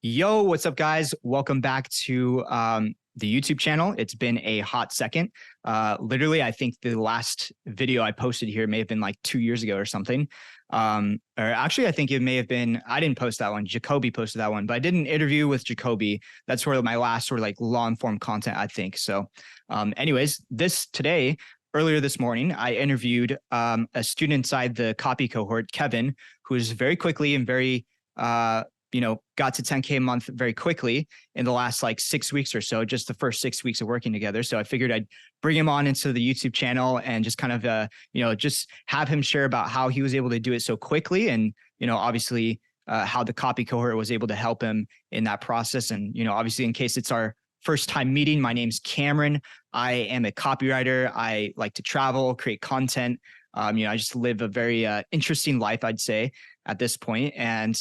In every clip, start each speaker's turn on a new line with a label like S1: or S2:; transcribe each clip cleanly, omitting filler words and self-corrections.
S1: Yo, what's up, guys? Welcome back to the YouTube channel. It's been a hot second. Literally, I think the last video I posted here may have been like 2 years ago or something. Or actually, I think it may have been, I didn't post that one. Jacoby posted that one, but I did an interview with Jacoby. That's sort of my last sort of like long form content, I think. So anyways, earlier this morning, I interviewed a student inside the copy cohort, Kevin, who is very quickly and very got to 10K a month very quickly in the last like 6 weeks or so, just the first 6 weeks of working together. So I figured I'd bring him on into the YouTube channel and just kind of, just have him share about how he was able to do it so quickly. And, obviously how the copy cohort was able to help him in that process. And, obviously in case it's our first time meeting, my name's Cameron. I am a copywriter. I like to travel, create content. I just live a very interesting life, I'd say, at this point. And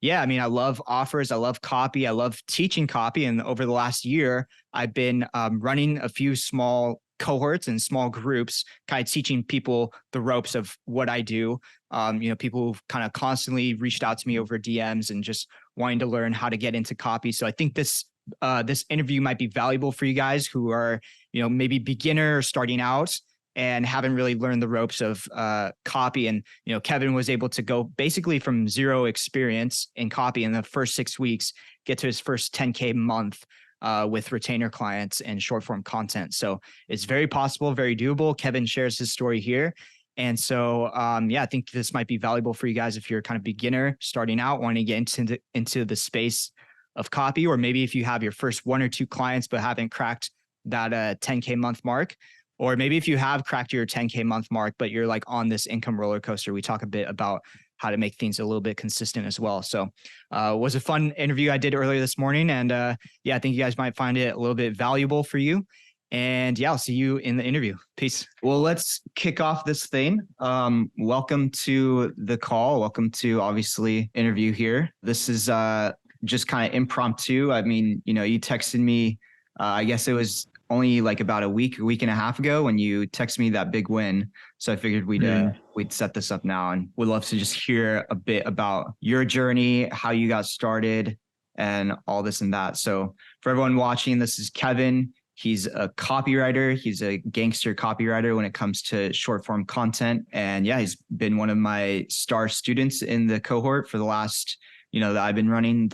S1: yeah, I mean, I love offers. I love copy. I love teaching copy. And over the last year, I've been running a few small cohorts and small groups, kind of teaching people the ropes of what I do. People who've kind of constantly reached out to me over DMs and just wanting to learn how to get into copy. So I think this interview might be valuable for you guys who are, maybe beginner or starting out and haven't really learned the ropes of copy. And, Kevin was able to go basically from zero experience in copy in the first 6 weeks, get to his first 10K month with retainer clients and short form content. So it's very possible, very doable. Kevin shares his story here. And so, I think this might be valuable for you guys if you're kind of beginner starting out, wanting to get into the space of copy, or maybe if you have your first 1 or 2 clients, but haven't cracked that 10K month mark. Or maybe if you have cracked your 10K month mark, but you're like on this income roller coaster. We talk a bit about how to make things a little bit consistent as well. So it was a fun interview I did earlier this morning. And I think you guys might find it a little bit valuable for you. And yeah, I'll see you in the interview. Peace. Well, let's kick off this thing. Welcome to the call. Welcome to obviously interview here. This is just kind of impromptu. I mean, you texted me, I guess it was only like about a week and a half ago when you texted me that big win. So I figured we'd set this up now, and would love to just hear a bit about your journey, how you got started, and all this and that. So for everyone watching, this is Kevin. He's a copywriter. He's a gangster copywriter when it comes to short form content. And yeah, he's been one of my star students in the cohort for the last, that I've been running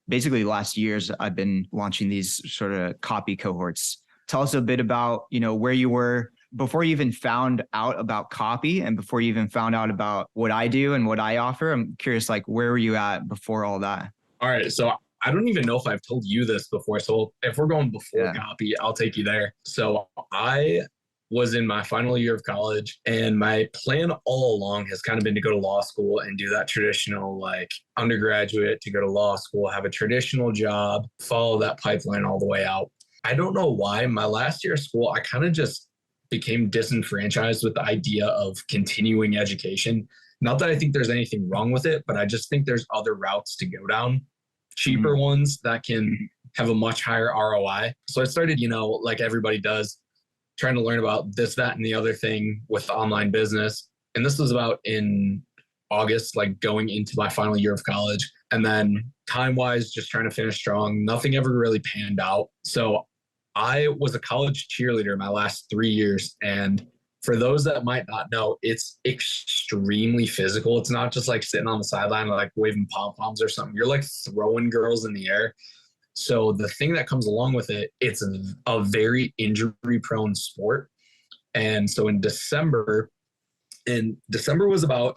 S1: basically the last years. I've been launching these sort of copy cohorts. Tell us a bit about, where you were before you even found out about copy and before you even found out about what I do and what I offer. I'm curious, like, where were you at before all that?
S2: All right. So I don't even know if I've told you this before. So if we're going before copy, I'll take you there. So I was in my final year of college, and my plan all along has kind of been to go to law school and do that traditional like undergraduate to go to law school, have a traditional job, follow that pipeline all the way out. I don't know why my last year of school, I kind of just became disenfranchised with the idea of continuing education. Not that I think there's anything wrong with it, but I just think there's other routes to go down, cheaper ones that can have a much higher ROI. So I started, like everybody does, trying to learn about this, that, and the other thing with online business. And this was about in August, like going into my final year of college. And then time-wise, just trying to finish strong. Nothing ever really panned out. So I was a college cheerleader my last 3 years. And for those that might not know, it's extremely physical. It's not just like sitting on the sideline, like waving pom-poms or something. You're like throwing girls in the air. So the thing that comes along with it, it's a very injury-prone sport. And so in December was about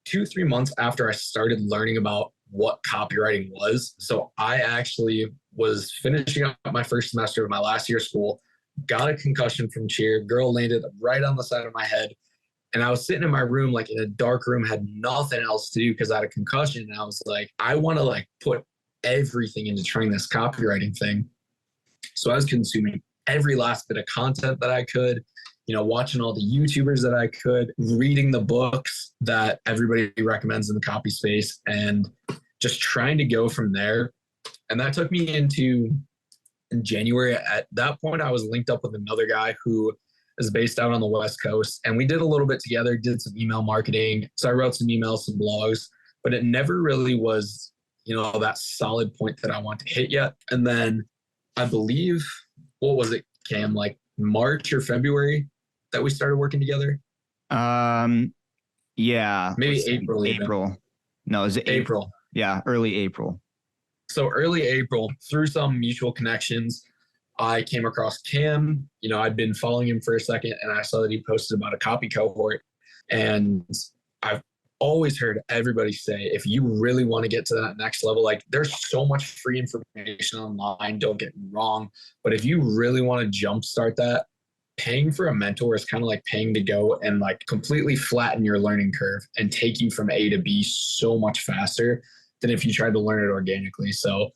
S2: 2-3 months after I started learning about what copywriting was. So I actually was finishing up my first semester of my last year of school, got a concussion from cheer, girl landed right on the side of my head. And I was sitting in my room, like in a dark room, had nothing else to do because I had a concussion. And I was like, I want to like put everything into trying this copywriting thing. So I was consuming every last bit of content that I could, watching all the YouTubers that I could, reading the books that everybody recommends in the copy space, and just trying to go from there. And that took me into January. At that point, I was linked up with another guy who is based out on the West Coast, and we did a little bit together, did some email marketing. So I wrote some emails, some blogs, but it never really was that solid point that I want to hit yet. And then I believe, what was it, Cam, like March or February that we started working together?
S1: Yeah.
S2: Maybe April even.
S1: April. No, is it April? Yeah, early April.
S2: So early April, through some mutual connections, I came across Cam. I'd been following him for a second, and I saw that he posted about a copy cohort. And I've always heard everybody say, if you really want to get to that next level, like there's so much free information online, don't get me wrong. But if you really want to jumpstart that, paying for a mentor is kind of like paying to go and like completely flatten your learning curve and take you from A to B so much faster than if you tried to learn it organically. So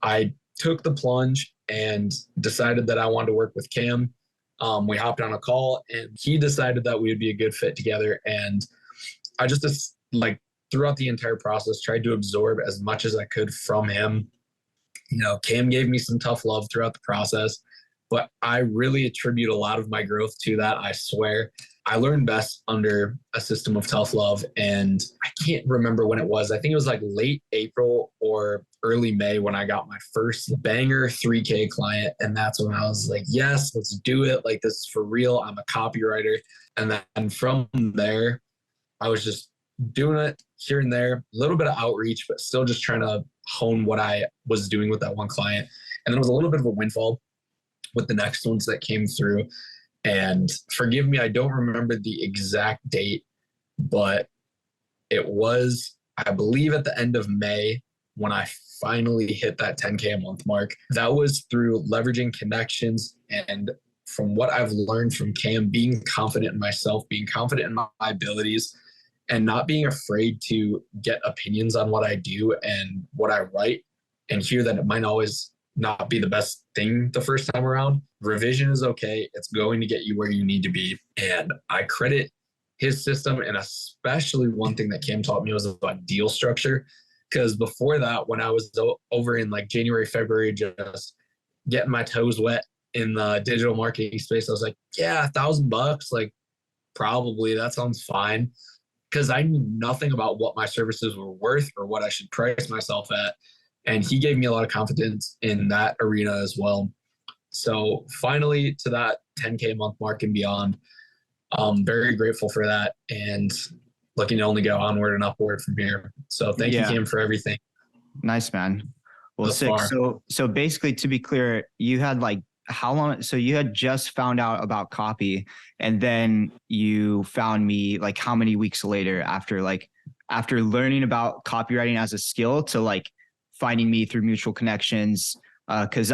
S2: I took the plunge and decided that I wanted to work with Cam. We hopped on a call, and he decided that we would be a good fit together. And I just like throughout the entire process tried to absorb as much as I could from him. Cam gave me some tough love throughout the process, but I really attribute a lot of my growth to that. I swear. I learned best under a system of tough love, and I can't remember when it was. I think it was like late April or early May when I got my first banger 3K client. And that's when I was like, yes, let's do it. Like, this is for real. I'm a copywriter. And then from there, I was just doing it here and there, a little bit of outreach, but still just trying to hone what I was doing with that one client. And then it was a little bit of a windfall with the next ones that came through. And forgive me, I don't remember the exact date, but it was, I believe, at the end of May when I finally hit that 10K a month mark. That was through leveraging connections, and from what I've learned from Cam, being confident in myself, being confident in my abilities, and not being afraid to get opinions on what I do and what I write, and hear that it might always not be the best thing the first time around. Revision is okay. It's going to get you where you need to be. And I credit his system, and especially one thing that Cam taught me was about deal structure. Because before that, when I was over in like January, February, just getting my toes wet in the digital marketing space, I was like, yeah, $1,000, like probably that sounds fine. Because I knew nothing about what my services were worth or what I should price myself at. And he gave me a lot of confidence in that arena as well. So finally, to that 10K a month mark and beyond, I'm very grateful for that, and looking to only go onward and upward from here. So thank you, Cam, for everything.
S1: Nice, man. Well, sick. So basically, to be clear, you had like how long? So you had just found out about copy, and then you found me like how many weeks later after learning about copywriting as a skill to like finding me through mutual connections. Cause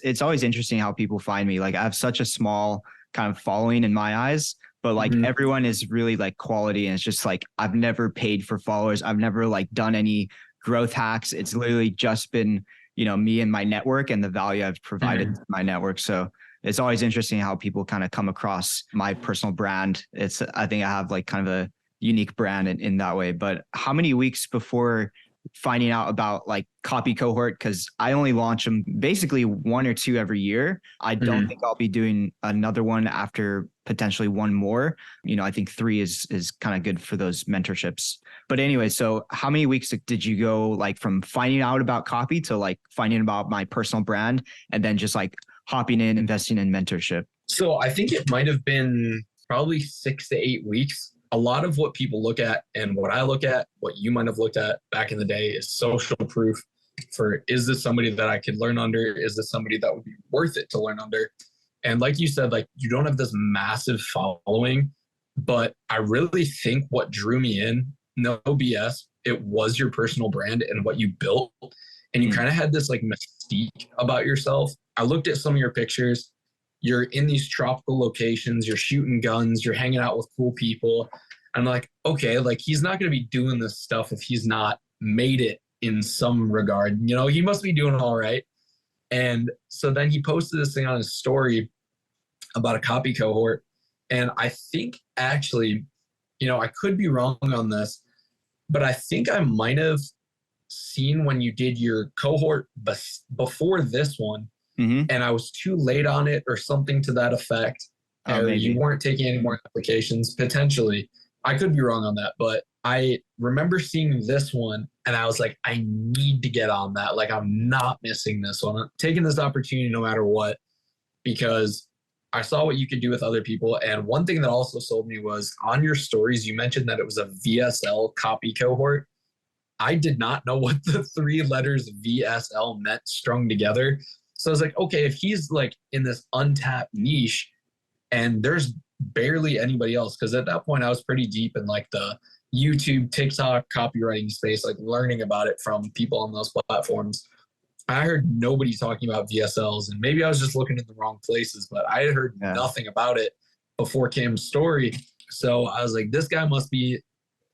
S1: it's always interesting how people find me. Like I have such a small kind of following in my eyes, but like everyone is really like quality. And it's just like, I've never paid for followers. I've never like done any growth hacks. It's literally just been, me and my network and the value I've provided to my network. So it's always interesting how people kind of come across my personal brand. I think I have like kind of a unique brand in that way. But how many weeks before finding out about like copy cohort, because I only launch them basically 1 or 2 every year. I don't think I'll be doing another one after potentially 1 more. I think 3 is kind of good for those mentorships. But anyway, so how many weeks did you go like from finding out about copy to like finding about my personal brand and then just like hopping in, investing in mentorship?
S2: So I think it might have been probably 6 to 8 weeks. A lot of what people look at and what I look at, what you might have looked at back in the day, is social proof for, is this somebody that I could learn under? Is this somebody that would be worth it to learn under? And like you said, like you don't have this massive following, but I really think what drew me in, no BS, it was your personal brand and what you built. And you kind of had this like mystique about yourself. I looked at some of your pictures. You're in these tropical locations, you're shooting guns, you're hanging out with cool people. I'm like, okay, like he's not going to be doing this stuff if he's not made it in some regard. He must be doing all right. And so then he posted this thing on his story about a copy cohort. And I think actually, I could be wrong on this, but I think I might have seen when you did your cohort before this one. And I was too late on it or something to that effect. Or you weren't taking any more applications, potentially. I could be wrong on that, but I remember seeing this one and I was like, I need to get on that. Like, I'm not missing this one. I'm taking this opportunity no matter what, because I saw what you could do with other people. And one thing that also sold me was on your stories, you mentioned that it was a VSL copy cohort. I did not know what the three letters VSL meant strung together. So I was like, okay, if he's like in this untapped niche and there's barely anybody else, because at that point I was pretty deep in like the YouTube, TikTok copywriting space, like learning about it from people on those platforms. I heard nobody talking about VSLs, and maybe I was just looking in the wrong places, but I had heard nothing about it before Cam's story. So I was like, this guy must be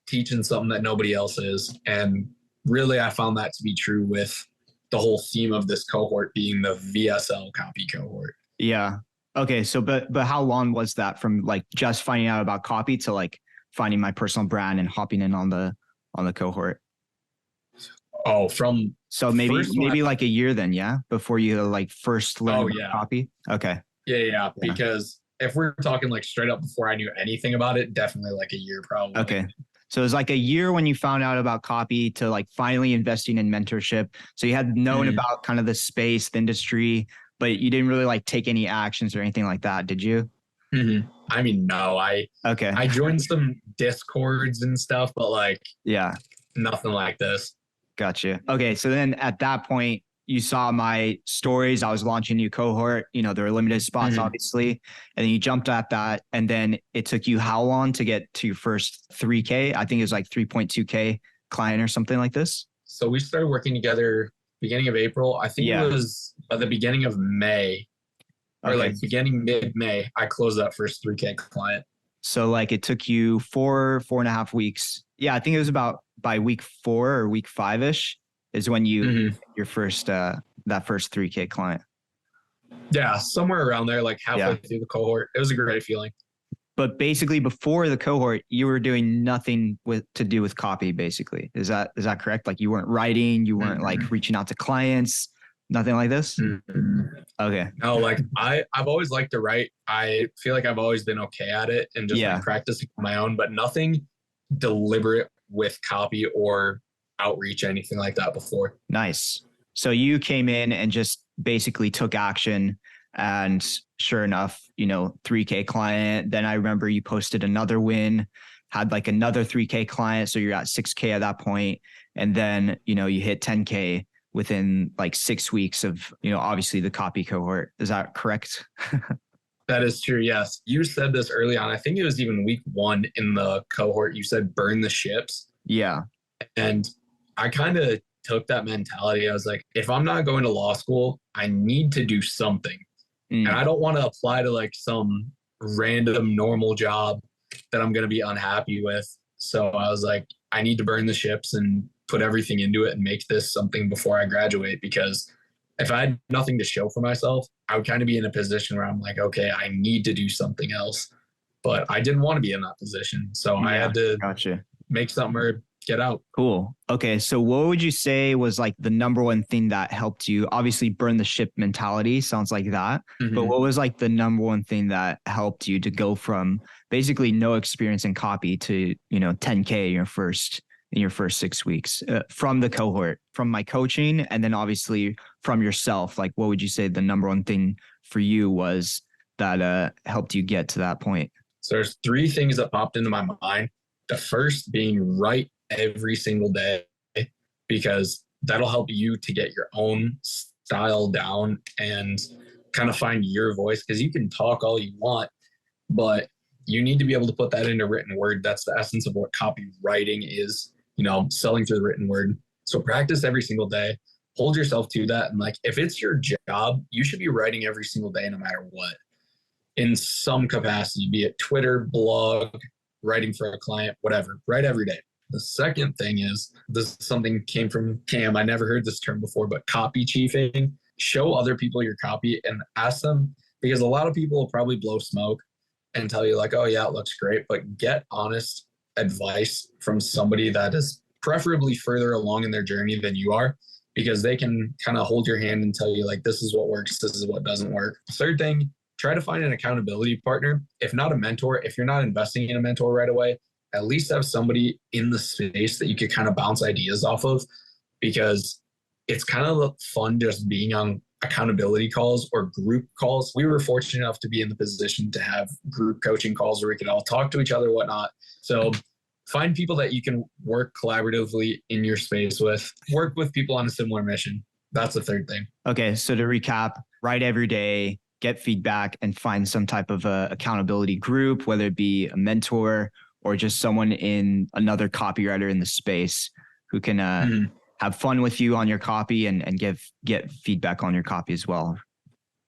S2: teaching something that nobody else is. And really, I found that to be true with the whole theme of this cohort being the VSL copy cohort.
S1: Yeah. Okay. So, but how long was that from like just finding out about copy to like finding my personal brand and hopping in on the cohort?
S2: Oh,
S1: so maybe like a year then, yeah, before you like first learned about copy. Okay.
S2: Yeah. Because if we're talking like straight up before I knew anything about it, definitely like a year probably.
S1: Okay. So it was like a year when you found out about copy to like finally investing in mentorship. So you had known about kind of the space, the industry, but you didn't really like take any actions or anything like that, did you?
S2: I mean, no, I joined some Discords and stuff, but like, nothing like this.
S1: Gotcha. Okay. So then at that point, you saw my stories. I was launching a new cohort. You know, there were limited spots, obviously. And then you jumped at that. And then it took you how long to get to your first 3K? I think it was like 3.2K client or something like this.
S2: So we started working together beginning of April. I think it was by the beginning of May or like beginning mid-May, I closed that first 3K client.
S1: So like it took you 4.5 weeks. Yeah, I think it was about by week 4 or week 5-ish is when you your first that first 3K client.
S2: Yeah, somewhere around there, like halfway through the cohort. It was a great feeling.
S1: But basically before the cohort, you were doing nothing to do with copy, basically. Is that correct? Like you weren't writing, you weren't like reaching out to clients, nothing like this? Okay.
S2: No, like I've always liked to write. I feel like I've always been okay at it and just like practicing on my own, but nothing deliberate with copy or outreach, anything like that before.
S1: Nice. So you came in and just basically took action, and sure enough, 3K client. Then I remember you posted another win, had like another 3K client. So you're at 6K at that point. And then, you hit 10K within like 6 weeks of, obviously the copy cohort. Is that correct?
S2: That is true. Yes. You said this early on. I think it was even week 1 in the cohort. You said burn the ships.
S1: Yeah.
S2: And I kind of took that mentality. I was like, if I'm not going to law school, I need to do something. And I don't want to apply to like some random normal job that I'm going to be unhappy with. So I was like, I need to burn the ships and put everything into it and make this something before I graduate, because if I had nothing to show for myself, I would kind of be in a position where I'm like, okay, I need to do something else. But I didn't want to be in that position. So I had to make something or get out.
S1: Cool. Okay. So what would you say was like the number one thing that helped you? Obviously burn the ship mentality sounds like that, but what was like the number one thing that helped you to go from basically no experience in copy to, 10K in your first 6 weeks from the cohort, from my coaching, and then obviously from yourself? Like, what would you say the number one thing for you was that helped you get to that point?
S2: So there's 3 things that popped into my mind. The first being write every single day, because that'll help you to get your own style down and kind of find your voice, because you can talk all you want, but you need to be able to put that into written word. That's the essence of what copywriting is, selling through the written word. So practice every single day, hold yourself to that. And like, if it's your job, you should be writing every single day, no matter what, in some capacity, be it Twitter, blog, writing for a client, whatever, write every day. The second thing is, this is something came from Cam. I never heard this term before, but copy chiefing. Show other people your copy and ask them, because a lot of people will probably blow smoke and tell you like, oh yeah, it looks great, but get honest advice from somebody that is preferably further along in their journey than you are, because they can kind of hold your hand and tell you like, this is what works, this is what doesn't work. Third thing, try to find an accountability partner. If not a mentor, if you're not investing in a mentor right away, at least have somebody in the space that you could kind of bounce ideas off of, because it's kind of fun just being on accountability calls or group calls. We were fortunate enough to be in the position to have group coaching calls where we could all talk to each other, whatnot. So find people that you can work collaboratively in your space with, work with people on a similar mission. That's the third thing.
S1: Okay. So to recap, write every day, get feedback, and find some type of accountability group, whether it be a mentor or just someone in another copywriter in the space who can have fun with you on your copy and get feedback on your copy as well.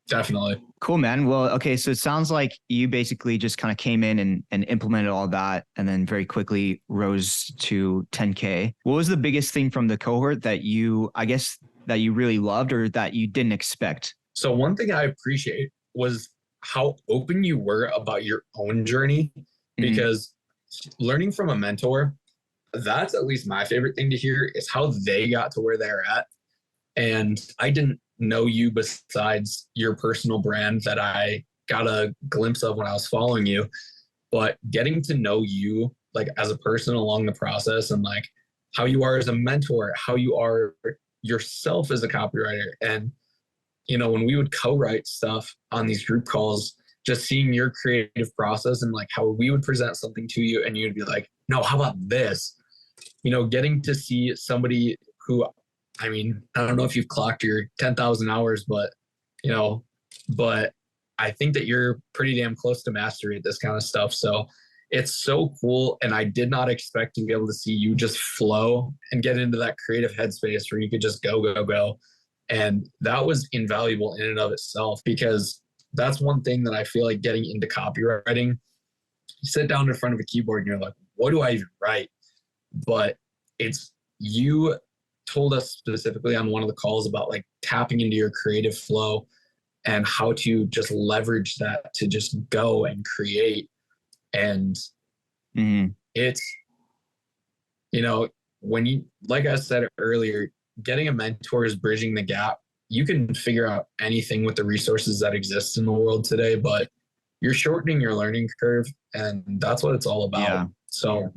S2: Definitely.
S1: Cool, man. Well, okay. So it sounds like you basically just kind of came in and implemented all that and then very quickly rose to 10K. What was the biggest thing from the cohort that that you really loved or that you didn't expect?
S2: So one thing I appreciate was how open you were about your own journey, because learning from a mentor, that's at least my favorite thing to hear, is how they got to where they're at. And I didn't know you besides your personal brand that I got a glimpse of when I was following you, but getting to know you like as a person along the process, and like how you are as a mentor, how you are yourself as a copywriter. And, you know, when we would co-write stuff on these group calls, just seeing your creative process and like how we would present something to you and you'd be like, no, how about this? You know, getting to see somebody who, I mean, I don't know if you've clocked your 10,000 hours, but, you know, but I think that you're pretty damn close to mastery at this kind of stuff. So it's so cool. And I did not expect to be able to see you just flow and get into that creative headspace where you could just go. And that was invaluable in and of itself, because that's one thing that I feel like getting into copywriting, you sit down in front of a keyboard and you're like, what do I even write? But it's, you told us specifically on one of the calls about like tapping into your creative flow and how to just leverage that to just go and create. And it's, you know, when you, like I said earlier, getting a mentor is bridging the gap. You can figure out anything with the resources that exist in the world today, but you're shortening your learning curve, and that's what it's all about. Yeah. So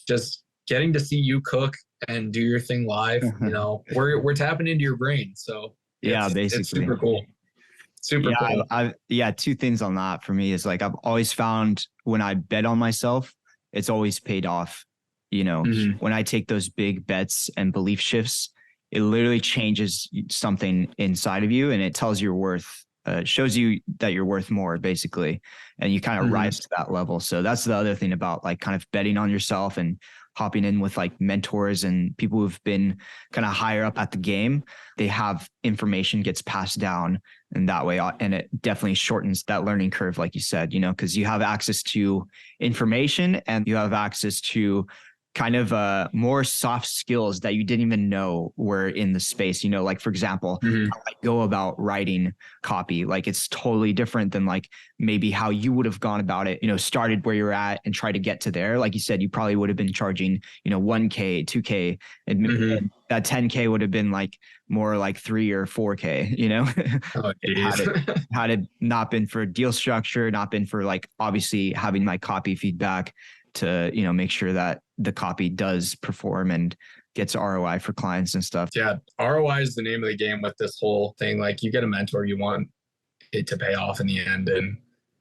S2: just getting to see you cook and do your thing live, you know, we're tapping into your brain. So
S1: yeah, basically
S2: it's super cool. Super cool.
S1: Two things on that for me is like, I've always found when I bet on myself, it's always paid off. You know, when I take those big bets and belief shifts, it literally changes something inside of you, and it tells your worth. Shows you that you're worth more, basically, and you kind of rise to that level. So that's the other thing about like kind of betting on yourself and hopping in with like mentors and people who've been kind of higher up at the game. They have information gets passed down in that way, and it definitely shortens that learning curve, like you said, you know, because you have access to information and you have access to kind of more soft skills that you didn't even know were in the space, you know, like for example, how I go about writing copy, like it's totally different than like maybe how you would have gone about it, you know, started where you're at and try to get to there. Like you said, you probably would have been charging, you know, 1K, 2K, and that 10K would have been like more like 3 or 4K, you know, had it not been for deal structure, not been for like obviously having my copy feedback to, you know, make sure that the copy does perform and gets ROI for clients and stuff.
S2: Yeah. ROI is the name of the game with this whole thing. Like you get a mentor, you want it to pay off in the end. And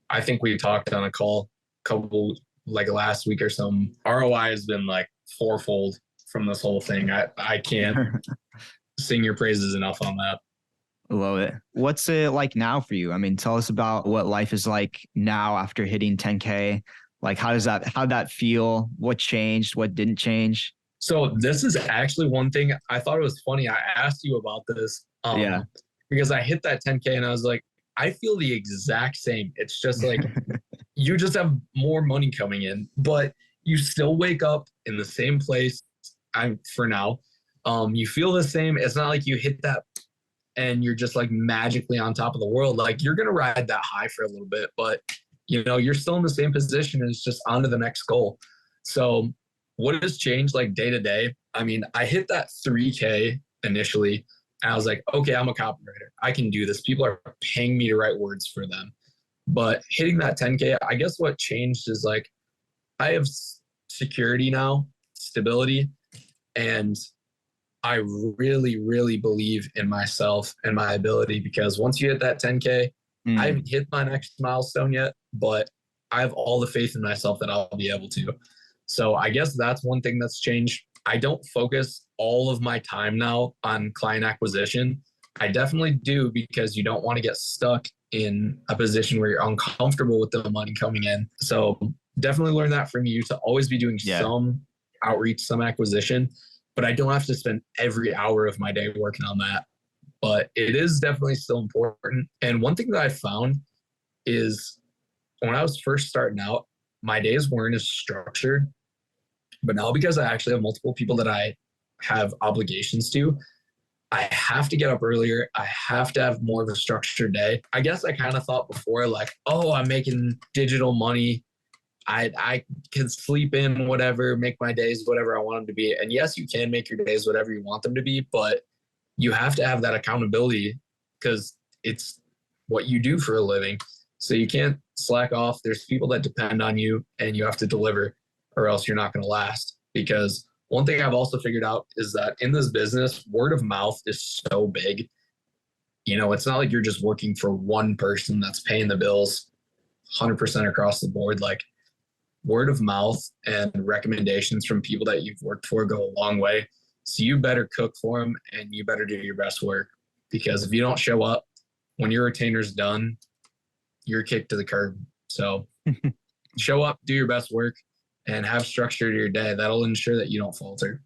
S2: I think we talked on a couple like last week or something. ROI has been like fourfold from this whole thing. I can't sing your praises enough on that.
S1: Love it. What's it like now for you? I mean, tell us about what life is like now after hitting 10K. Like, how'd that feel? What changed? What didn't change?
S2: So this is actually one thing I thought it was funny. I asked you about this because I hit that 10K and I was like, I feel the exact same. It's just like, you just have more money coming in, but you still wake up in the same place. For now, you feel the same. It's not like you hit that and you're just like magically on top of the world. Like you're going to ride that high for a little bit, but you know, you're still in the same position and it's just on to the next goal. So what has changed like day to day? I mean, I hit that 3K initially and I was like, okay, I'm a copywriter. I can do this. People are paying me to write words for them. But hitting that 10K, I guess what changed is like, I have security now, stability. And I really, really believe in myself and my ability, because once you hit that 10K, I haven't hit my next milestone yet, but I have all the faith in myself that I'll be able to. So I guess that's one thing that's changed. I don't focus all of my time now on client acquisition. I definitely do, because you don't want to get stuck in a position where you're uncomfortable with the money coming in. So definitely learn that from you, to always be doing some outreach, some acquisition, but I don't have to spend every hour of my day working on that. But it is definitely still important. And one thing that I found is when I was first starting out, my days weren't as structured. But now, because I actually have multiple people that I have obligations to, I have to get up earlier. I have to have more of a structured day. I guess I kind of thought before, like, oh, I'm making digital money. I can sleep in whatever, make my days whatever I want them to be. And yes, you can make your days whatever you want them to be, but you have to have that accountability, because it's what you do for a living. So you can't slack off. There's people that depend on you, and you have to deliver, or else you're not going to last. Because one thing I've also figured out is that in this business, word of mouth is so big. You know, it's not like you're just working for one person that's paying the bills 100% across the board. Like, word of mouth and recommendations from people that you've worked for go a long way. So you better cook for them, and you better do your best work, because if you don't show up when your retainer's done, you're kicked to the curb. So show up, do your best work, and have structure to your day. That'll ensure that you don't falter.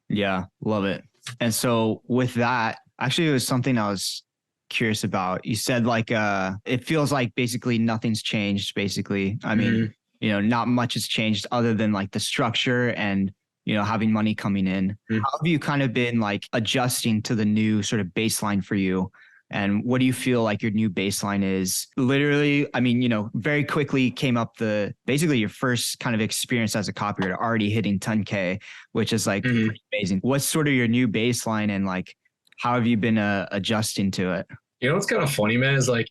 S1: Yeah, love it. And so with that, actually, it was something I was curious about. You said like, it feels like basically nothing's changed, basically. I mean, you know, not much has changed other than like the structure and, you know, having money coming in. How have you kind of been like adjusting to the new sort of baseline for you? And what do you feel like your new baseline is? Literally, I mean, you know, very quickly came up basically your first kind of experience as a copywriter, already hitting 10K, which is like pretty amazing. What's sort of your new baseline, and like, how have you been adjusting to it?
S2: You know, what's kind of funny, man, is like,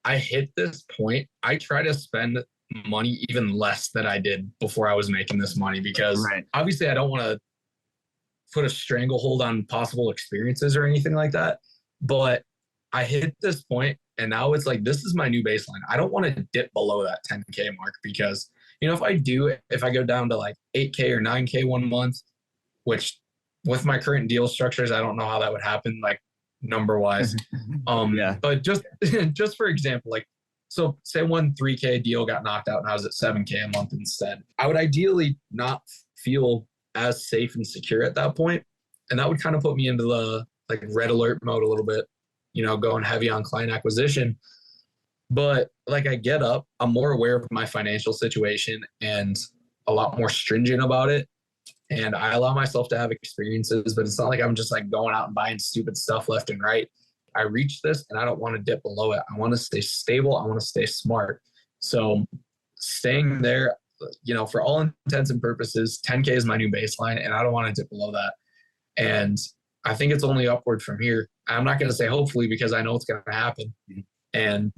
S2: I hit this point, I try to spend money even less than I did before I was making this money, because obviously I don't want to put a stranglehold on possible experiences or anything like that. But I hit this point, and now it's like, this is my new baseline. I don't want to dip below that 10K mark, because, you know, if I go down to like 8K or 9K one month, which with my current deal structures, I don't know how that would happen, like number wise. But just for example, like, so say one 3K deal got knocked out and I was at 7K a month instead, I would ideally not feel as safe and secure at that point. And that would kind of put me into the like red alert mode a little bit, you know, going heavy on client acquisition. But like, I get up, I'm more aware of my financial situation and a lot more stringent about it. And I allow myself to have experiences, but it's not like I'm just like going out and buying stupid stuff left and right. I reach this and I don't want to dip below it. I want to stay stable. I want to stay smart. So staying there, you know, for all intents and purposes, 10K is my new baseline, and I don't want to dip below that. And I think it's only upward from here. I'm not going to say hopefully, because I know it's going to happen. And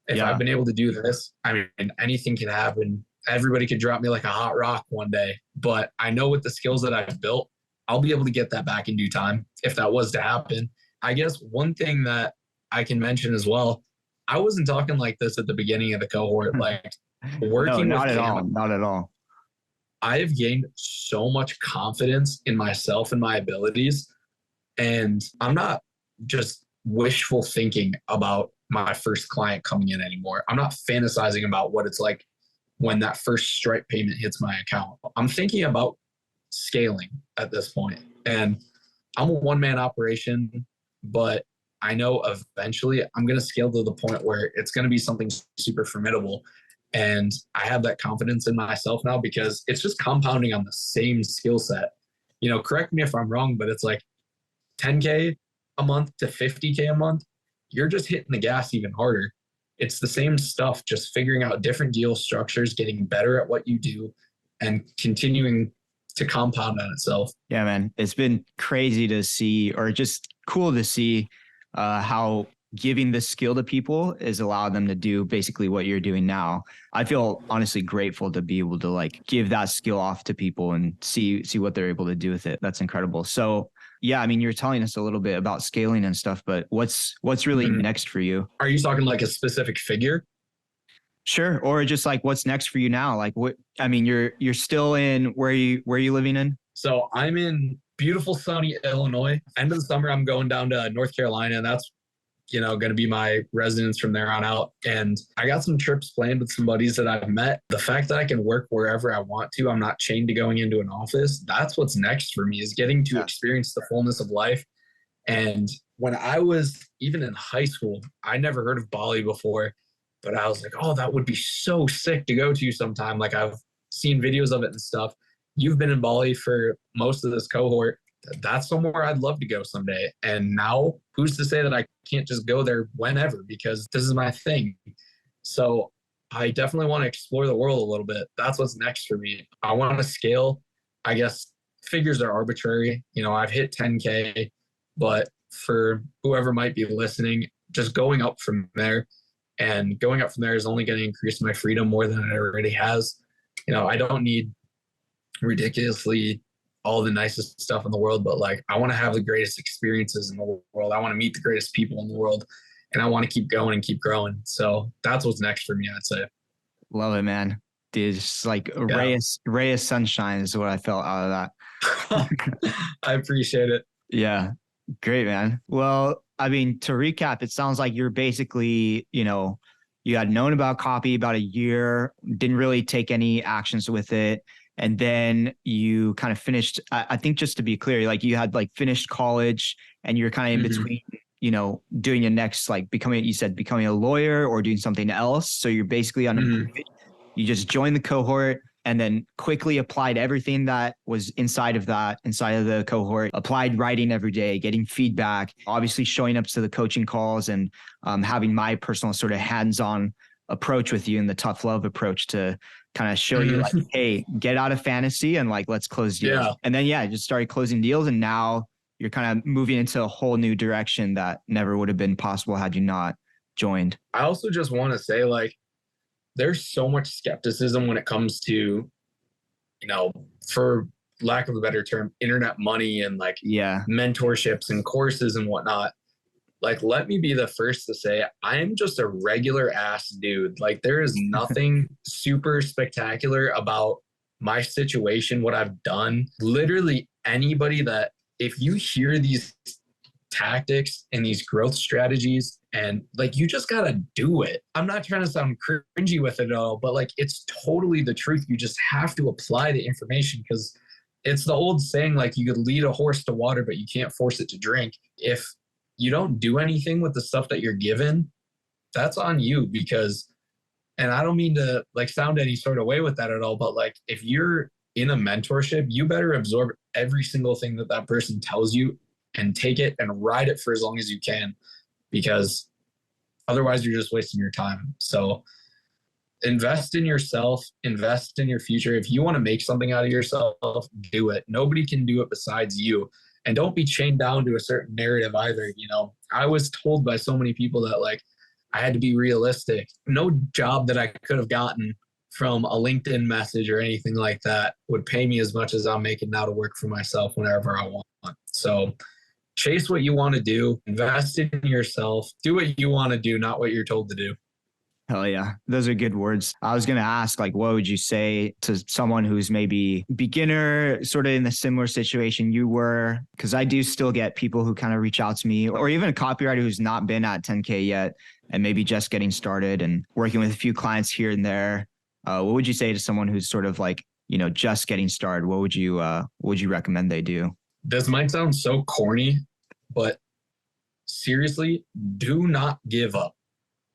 S2: if I've been able to do this, I mean, anything can happen. Everybody could drop me like a hot rock one day, but I know with the skills that I've built, I'll be able to get that back in due time if that was to happen. I guess one thing that I can mention as well, I wasn't talking like this at the beginning of the cohort, like working
S1: not at all.
S2: I've gained so much confidence in myself and my abilities. And I'm not just wishful thinking about my first client coming in anymore. I'm not fantasizing about what it's like when that first Stripe payment hits my account. I'm thinking about scaling at this point. And I'm a one-man operation, but I know eventually I'm going to scale to the point where it's going to be something super formidable. And I have that confidence in myself now, because it's just compounding on the same skill set. You know, correct me if I'm wrong, but it's like 10K a month to 50K a month. You're just hitting the gas even harder. It's the same stuff, just figuring out different deal structures, getting better at what you do, and continuing to compound on itself.
S1: Yeah, man. It's been crazy to see, or just cool to see how giving the skill to people is allow them to do basically what you're doing now. I feel honestly grateful to be able to like give that skill off to people and see what they're able to do with it. That's incredible. So yeah, I mean, you're telling us a little bit about scaling and stuff, but what's really next for you?
S2: Are you talking like a specific figure?
S1: Sure. Or just like what's next for you now? Like what, I mean, you're still in where are you living in?
S2: So I'm in beautiful sunny Illinois. End of the summer, I'm going down to North Carolina, and that's going to be my residence from there on out. And I got some trips planned with some buddies that I've met. The fact that I can work wherever I want to, I'm not chained to going into an office. That's what's next for me, is getting to experience the fullness of life. And when I was even in high school, I never heard of Bali before, but I was like, oh, that would be so sick to go to sometime. Like, I've seen videos of it and stuff. You've been in Bali for most of this cohort. That's somewhere I'd love to go someday. And now who's to say that I can't just go there whenever, because this is my thing. So I definitely want to explore the world a little bit. That's what's next for me. I want to scale. I guess figures are arbitrary. I've hit 10K, but for whoever might be listening, just going up from there, and going up from there is only going to increase my freedom more than it already has. I don't need ridiculously all the nicest stuff in the world, but like, I want to have the greatest experiences in the world. I want to meet the greatest people in the world, and I want to keep going and keep growing. So that's what's next for me, I'd say.
S1: Love it, man. Dude, it's like a ray of sunshine is what I felt out of
S2: that. I appreciate it.
S1: Yeah. Great, man. Well, I mean, to recap, it sounds like you're basically, you had known about copy about a year, didn't really take any actions with it. And then you kind of finished, I think, just to be clear, like you had like finished college and you're kind of in between, doing your next, like becoming a lawyer or doing something else. So you're basically on, you just joined the cohort and then quickly applied everything that was inside of the cohort, applied writing every day, getting feedback, obviously showing up to the coaching calls, and having my personal sort of hands-on approach with you and the tough love approach to kind of show you like, hey, get out of fantasy and like, let's close deals. Yeah. And then, just started closing deals. And now you're kind of moving into a whole new direction that never would have been possible had you not joined.
S2: I also just want to say, like, there's so much skepticism when it comes to, for lack of a better term, internet money and like mentorships and courses and whatnot. Like, let me be the first to say, I am just a regular ass dude. Like, there is nothing super spectacular about my situation, what I've done. Literally anybody that, if you hear these tactics and these growth strategies, and like, you just gotta do it. I'm not trying to sound cringy with it at all, but like, it's totally the truth. You just have to apply the information, because it's the old saying, like, you could lead a horse to water, but you can't force it to drink. If you don't do anything with the stuff that you're given, that's on you. Because, and I don't mean to like sound any sort of way with that at all, but like, if you're in a mentorship, you better absorb every single thing that person tells you and take it and ride it for as long as you can, because otherwise you're just wasting your time. So invest in yourself, invest in your future. If you want to make something out of yourself, do it. Nobody can do it besides you. And don't be chained down to a certain narrative either. I was told by so many people that like, I had to be realistic. No job that I could have gotten from a LinkedIn message or anything like that would pay me as much as I'm making now to work for myself whenever I want. So chase what you want to do, invest in yourself, do what you want to do, not what you're told to do.
S1: Hell yeah. Those are good words. I was going to ask, like, what would you say to someone who's maybe beginner, sort of in the similar situation you were? Because I do still get people who kind of reach out to me, or even a copywriter who's not been at 10K yet and maybe just getting started and working with a few clients here and there. What would you say to someone who's sort of like, just getting started? What would you recommend they do?
S2: This might sound so corny, but seriously, do not give up.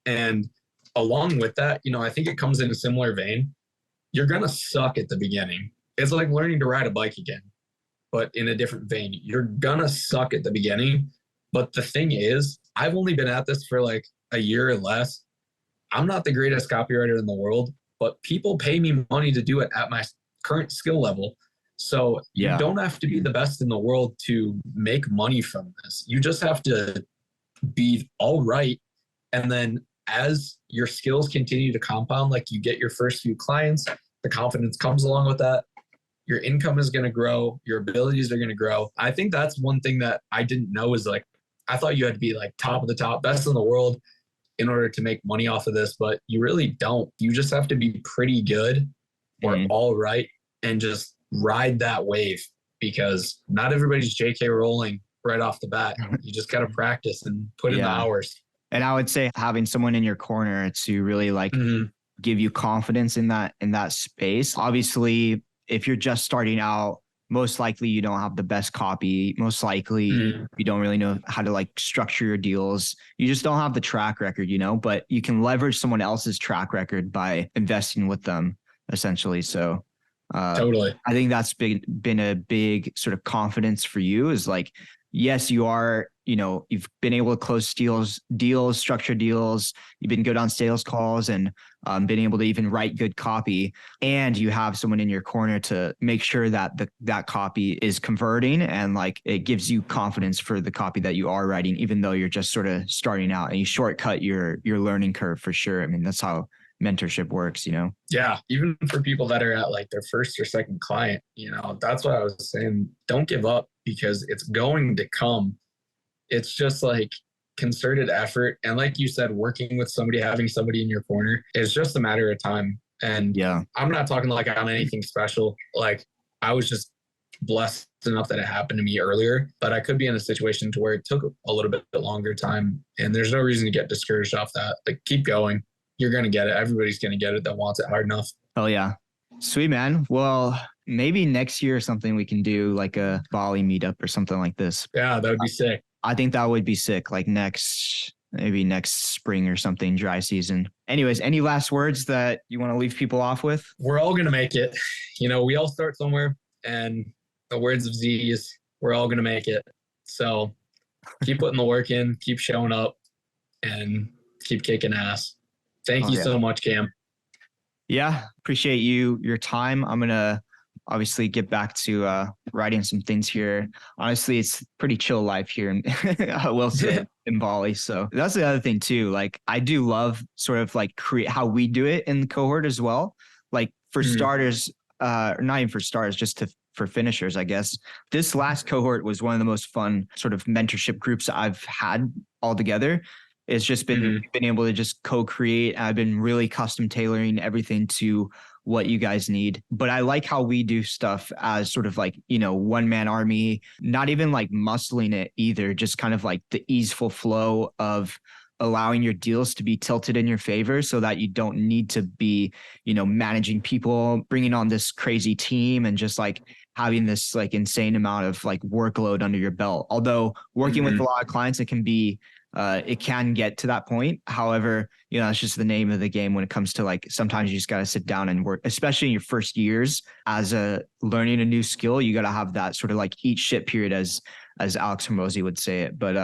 S2: And along with that, I think it comes in a similar vein. You're going to suck at the beginning. It's like learning to ride a bike again, but in a different vein. You're going to suck at the beginning. But the thing is, I've only been at this for like a year or less. I'm not the greatest copywriter in the world, but people pay me money to do it at my current skill level. So you don't have to be the best in the world to make money from this. You just have to be all right. And then as your skills continue to compound, like you get your first few clients, the confidence comes along with that. Your income is going to grow. Your abilities are going to grow. I think that's one thing that I didn't know is like, I thought you had to be like top of the top, best in the world in order to make money off of this, but you really don't. You just have to be pretty good or all right and just ride that wave, because not everybody's JK Rowling right off the bat. You just got to practice and put in the hours.
S1: And I would say having someone in your corner to really like give you confidence in that space. Obviously, if you're just starting out, most likely you don't have the best copy. Most likely you don't really know how to like structure your deals. You just don't have the track record, but you can leverage someone else's track record by investing with them essentially. So
S2: totally.
S1: I think that's been a big sort of confidence for you is like, yes, you are, you've been able to close deals, structure deals. You've been good on sales calls and been able to even write good copy. And you have someone in your corner to make sure that that copy is converting and like it gives you confidence for the copy that you are writing, even though you're just sort of starting out, and you shortcut your learning curve for sure. I mean, that's how mentorship works, Yeah.
S2: Even for people that are at like their first or second client, that's what I was saying. Don't give up, because it's going to come. It's just like concerted effort. And like you said, working with somebody, having somebody in your corner is just a matter of time. And I'm not talking like I'm anything special. Like I was just blessed enough that it happened to me earlier, but I could be in a situation to where it took a little bit longer time. And there's no reason to get discouraged off that. Like keep going. You're going to get it. Everybody's going to get it that wants it hard enough.
S1: Oh yeah. Sweet, man. Well, maybe next year or something we can do like a Bali meetup or something like this.
S2: Yeah, that would be sick.
S1: I think that would be sick. Like maybe next spring or something, dry season. Anyways, any last words that you want to leave people off with?
S2: We're all going to make it. We all start somewhere, and the words of Z is we're all going to make it. So keep putting the work in, keep showing up, and keep kicking ass. Thank you so much, Cam.
S1: Yeah, appreciate your time. I'm going to obviously get back to writing some things here. Honestly, it's pretty chill life here in Wilson in Bali. So that's the other thing too. Like I do love sort of like create how we do it in the cohort as well. Like for starters, not even for starters, just for finishers, I guess. This last cohort was one of the most fun sort of mentorship groups I've had altogether. It's just been able to just co-create. I've been really custom tailoring everything to what you guys need. But I like how we do stuff as sort of like, one man army, not even like muscling it either, just kind of like the easeful flow of allowing your deals to be tilted in your favor so that you don't need to be, managing people, bringing on this crazy team and just like having this like insane amount of like workload under your belt. Although working with a lot of clients, it can get to that point. However, it's just the name of the game when it comes to like, sometimes you just got to sit down and work, especially in your first years as learning a new skill. You got to have that sort of like eat shit period as Alex Hormozy would say it. But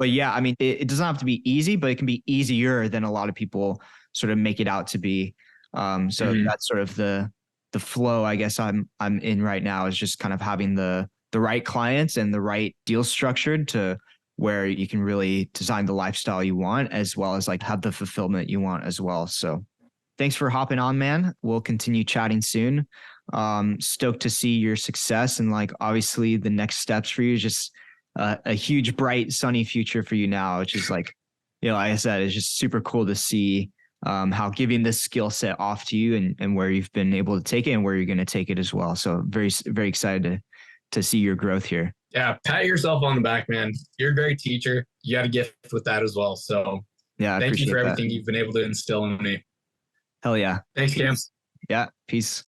S1: yeah, I mean, it doesn't have to be easy, but it can be easier than a lot of people sort of make it out to be. So that's sort of the flow, I guess I'm in right now, is just kind of having the right clients and the right deal structured to where you can really design the lifestyle you want, as well as like have the fulfillment you want as well. So thanks for hopping on, man. We'll continue chatting soon. Stoked to see your success. And like, obviously the next steps for you is just a huge, bright, sunny future for you now, which is like, like I said, it's just super cool to see how giving this skill set off to you and where you've been able to take it and where you're going to take it as well. So very, very excited to see your growth here.
S2: Yeah, pat yourself on the back, man. You're a great teacher. You got a gift with that as well. So
S1: yeah,
S2: thank you for everything you've been able to instill in me.
S1: Hell yeah.
S2: Thanks, Cam.
S1: Yeah, peace.